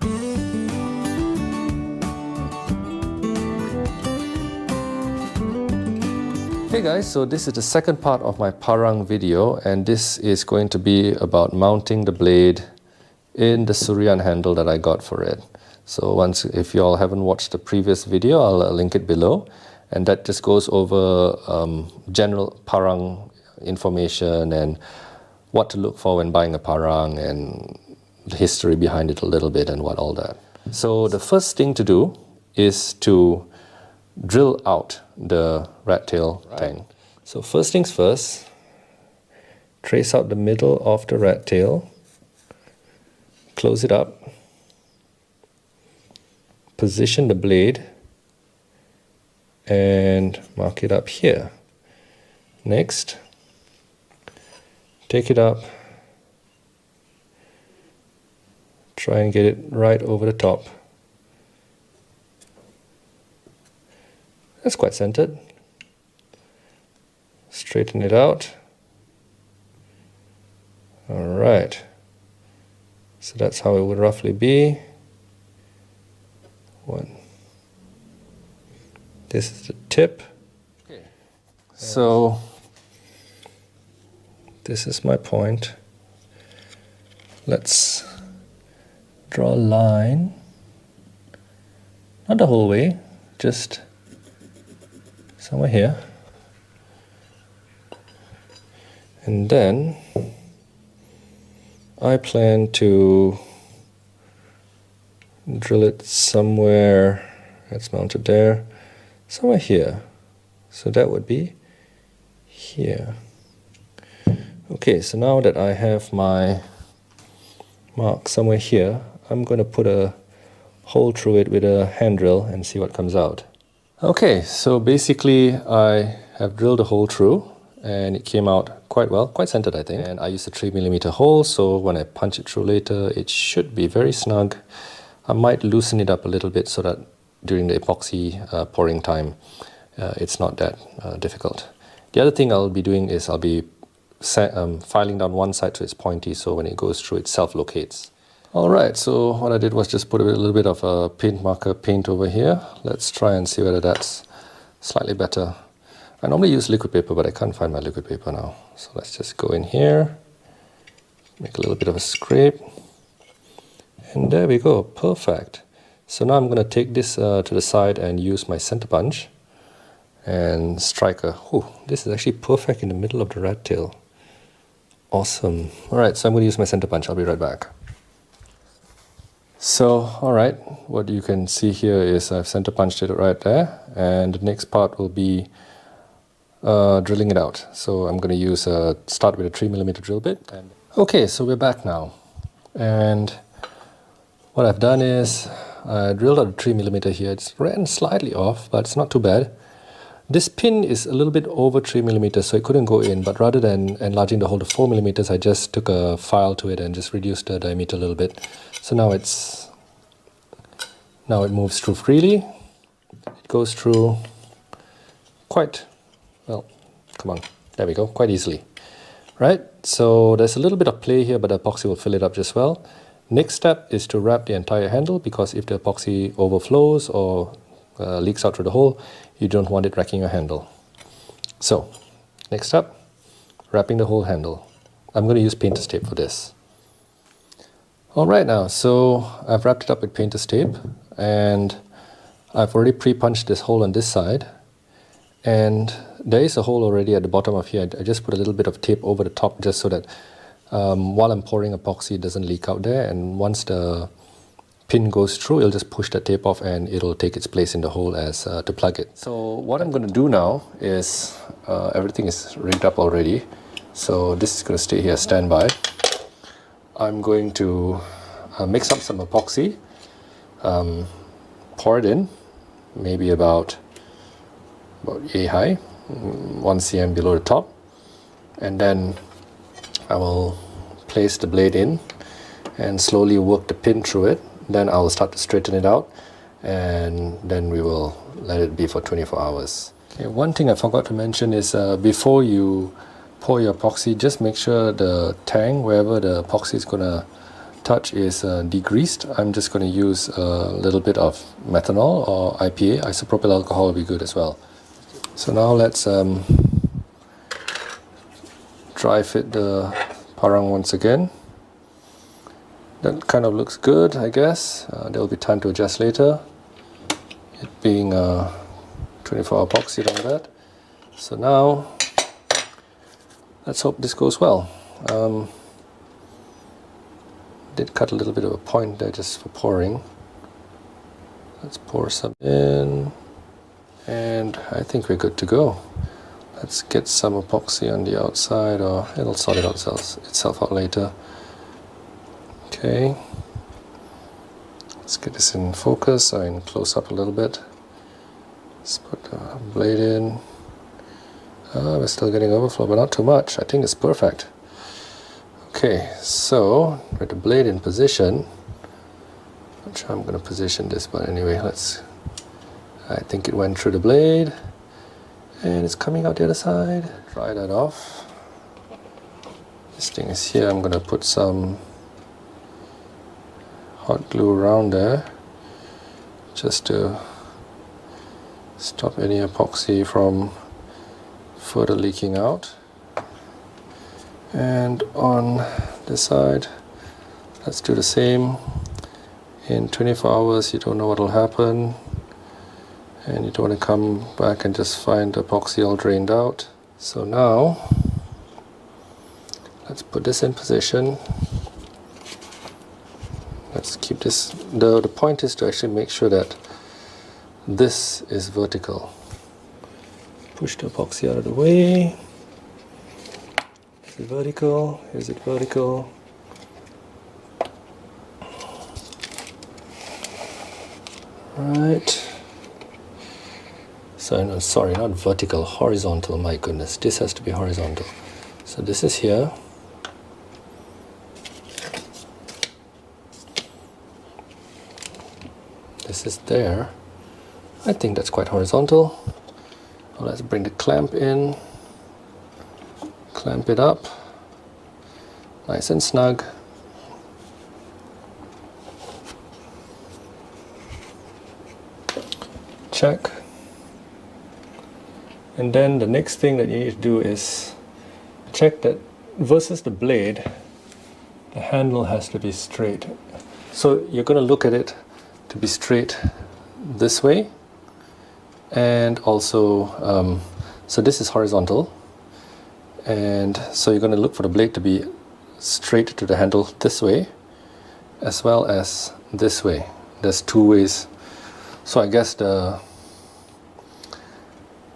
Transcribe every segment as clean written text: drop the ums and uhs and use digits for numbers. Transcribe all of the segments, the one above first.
Hey guys, so this is the second part of my parang video, and this is going to be about mounting the blade in the Surian handle that I got for it. So if you all haven't watched the previous video, I'll link it below, and that just goes over general parang information and what to look for when buying a parang and the history behind it a little bit and what all that. So the first thing to do is to drill out the rat tail tang. So first things first, trace out the middle of the rat tail, close it up, position the blade and mark it up here. Next, take it up, try and get it right over the top. That's quite centered. Straighten it out. Alright. So that's how it would roughly be. This is the tip. Okay. So this is my point. Let's draw a line. Not the whole way, just somewhere here, and then I plan to drill it somewhere. That's mounted there, somewhere here, so that would be here. Okay, so now that I have my mark somewhere here, I'm going to put a hole through it with a hand drill and see what comes out. Okay, so basically I have drilled a hole through and it came out quite well, quite centered I think. And I used a 3mm hole, so when I punch it through later it should be very snug. I might loosen it up a little bit so that during the epoxy pouring time it's not that difficult. The other thing I'll be doing is I'll be filing down one side so it's pointy, so when it goes through it self-locates. Alright, so what I did was just put a little bit of a paint marker paint over here. Let's try and see whether that's slightly better. I normally use liquid paper, but I can't find my liquid paper now. So let's just go in here, make a little bit of a scrape, and there we go, perfect. So now I'm going to take this to the side and use my center punch and strike a... this is actually perfect in the middle of the rat tail. Awesome. Alright, so I'm going to use my center punch. I'll be right back. So, alright, what you can see here is I've center punched it right there, and the next part will be drilling it out. So I'm going to use start with a 3mm drill bit. Okay, so we're back now, and what I've done is I drilled out a 3mm here. It's ran slightly off, but it's not too bad. This pin is a little bit over 3mm, so it couldn't go in, but rather than enlarging the hole to 4mm, I just took a file to it and just reduced the diameter a little bit. So now it moves through freely. It goes through quite well. Come on, there we go, quite easily. Right? So there's a little bit of play here, but the epoxy will fill it up just well. Next step is to wrap the entire handle, because if the epoxy overflows or leaks out through the hole, you don't want it wrecking your handle. So, next up, wrapping the whole handle. I'm going to use painter's tape for this. Alright now, so I've wrapped it up with painter's tape, and I've already pre-punched this hole on this side, and there is a hole already at the bottom of here. I just put a little bit of tape over the top just so that while I'm pouring epoxy it doesn't leak out there, and once the pin goes through, it'll just push the tape off and it'll take its place in the hole as to plug it. So what I'm going to do now is, everything is rigged up already, so this is going to stay here standby. I'm going to mix up some epoxy, pour it in, maybe about yay high, 1 cm below the top, and then I will place the blade in and slowly work the pin through it. Then I'll start to straighten it out, and then we will let it be for 24 hours. Okay, one thing I forgot to mention is before you pour your epoxy, just make sure the tang, wherever the epoxy is going to touch is degreased, I'm just going to use a little bit of methanol or IPA. Isopropyl alcohol will be good as well. So now let's dry fit the parang once again. That kind of looks good, I guess. There will be time to adjust later, it being 24-hour epoxy on that. So now let's hope this goes well. Did cut a little bit of a point there just for pouring. Let's pour some in, and I think we're good to go. Let's get some epoxy on the outside, or it'll sort it out itself out later. Okay, let's get this in focus or in close up a little bit. Let's put the blade in. We're still getting overflow, but not too much. I think it's perfect. Okay, so with the blade in position, not sure I'm going to position this, but anyway, I think it went through the blade and it's coming out the other side. Dry that off. This thing is here. I'm going to put some hot glue around there just to stop any epoxy from further leaking out. And on this side, let's do the same. In 24 hours, you don't know what will happen, and you don't want to come back and just find the epoxy all drained out. So now, let's put this in position. Let's keep this, the point is to actually make sure that this is vertical. Push the epoxy out of the way. Is it vertical? Is it vertical? Right. So, no, sorry, not vertical, horizontal. My goodness, this has to be horizontal. So this is here. This is there. I think that's quite horizontal. Well, let's bring the clamp in. Clamp it up, nice and snug. Check. And then the next thing that you need to do is check that versus the blade, the handle has to be straight. So you're going to look at it to be straight this way, and also, so this is horizontal. And so you're going to look for the blade to be straight to the handle this way, as well as this way. There's two ways. So I guess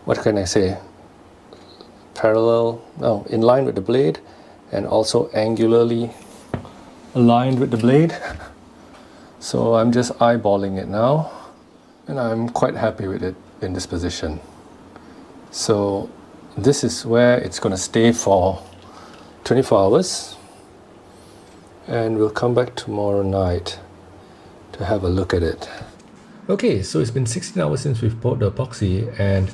what can I say? In line with the blade, and also angularly aligned with the blade. So I'm just eyeballing it now, and I'm quite happy with it in this position. So this is where it's going to stay for 24 hours, and we'll come back tomorrow night to have a look at it. Okay, so it's been 16 hours since we've poured the epoxy, and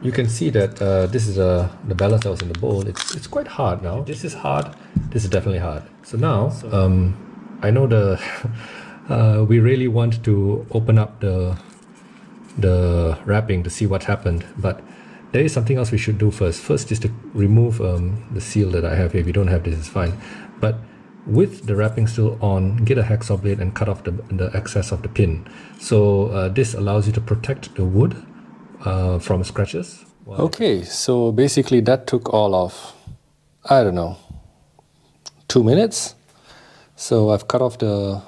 you can see that this is the balance that was in the bowl. It's quite hard now. This is hard, this is definitely hard. So now, I know we really want to open up the wrapping to see what happened, but there is something else we should do first. First is to remove the seal that I have here. If you don't have this, it's fine. But with the wrapping still on, get a hacksaw blade and cut off the excess of the pin. So this allows you to protect the wood from scratches. Okay, so basically that took all of, I don't know, 2 minutes. So I've cut off the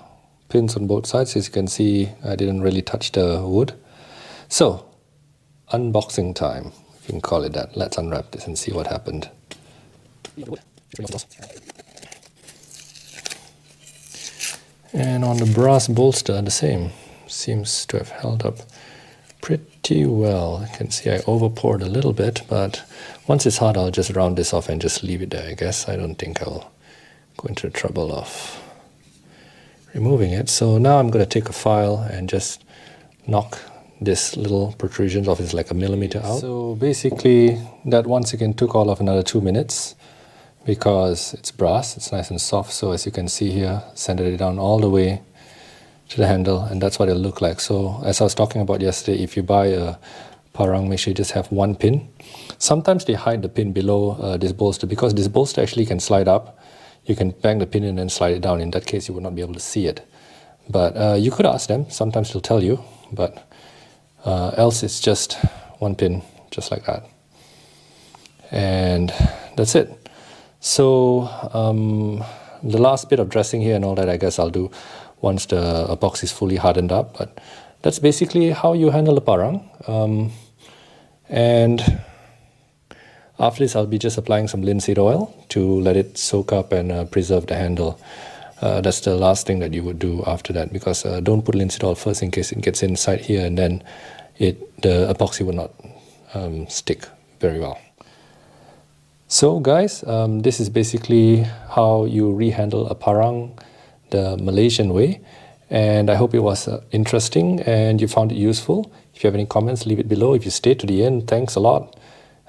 pins on both sides. As you can see, I didn't really touch the wood. So, unboxing time. You can call it that. Let's unwrap this and see what happened. And on the brass bolster, the same. Seems to have held up pretty well. You can see I over poured a little bit, but once it's hard, I'll just round this off and just leave it there, I guess. I don't think I'll go into the trouble of removing it. So now I'm going to take a file and just knock this little protrusion off. It's like 1 millimeter out. So basically that once again took all of another 2 minutes. because it's brass, it's nice and soft. So as you can see here, sanded it down all the way to the handle, and that's what it'll look like. So as I was talking about yesterday, if you buy a parang, make sure you just have one pin. Sometimes they hide the pin below this bolster, because this bolster actually can slide up. You can bang the pin in and slide it down. In that case, you would not be able to see it. But you could ask them, sometimes they'll tell you, but else it's just one pin, just like that. And that's it. So the last bit of dressing here and all that, I guess I'll do once the epoxy is fully hardened up. But that's basically how you handle a parang. And after this, I'll be just applying some linseed oil to let it soak up and preserve the handle. That's the last thing that you would do after that, because don't put linseed oil first in case it gets inside here, and then the epoxy will not stick very well. So guys, this is basically how you rehandle a parang the Malaysian way, and I hope it was interesting and you found it useful. If you have any comments, leave it below. If you stayed to the end, thanks a lot.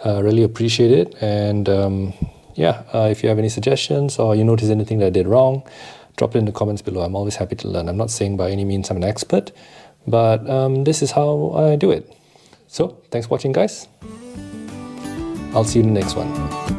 Really appreciate it. And if you have any suggestions or you notice anything that I did wrong, drop it in the comments below. I'm always happy to learn. I'm not saying by any means I'm an expert, but this is how I do it. So thanks for watching, guys. I'll see you in the next one.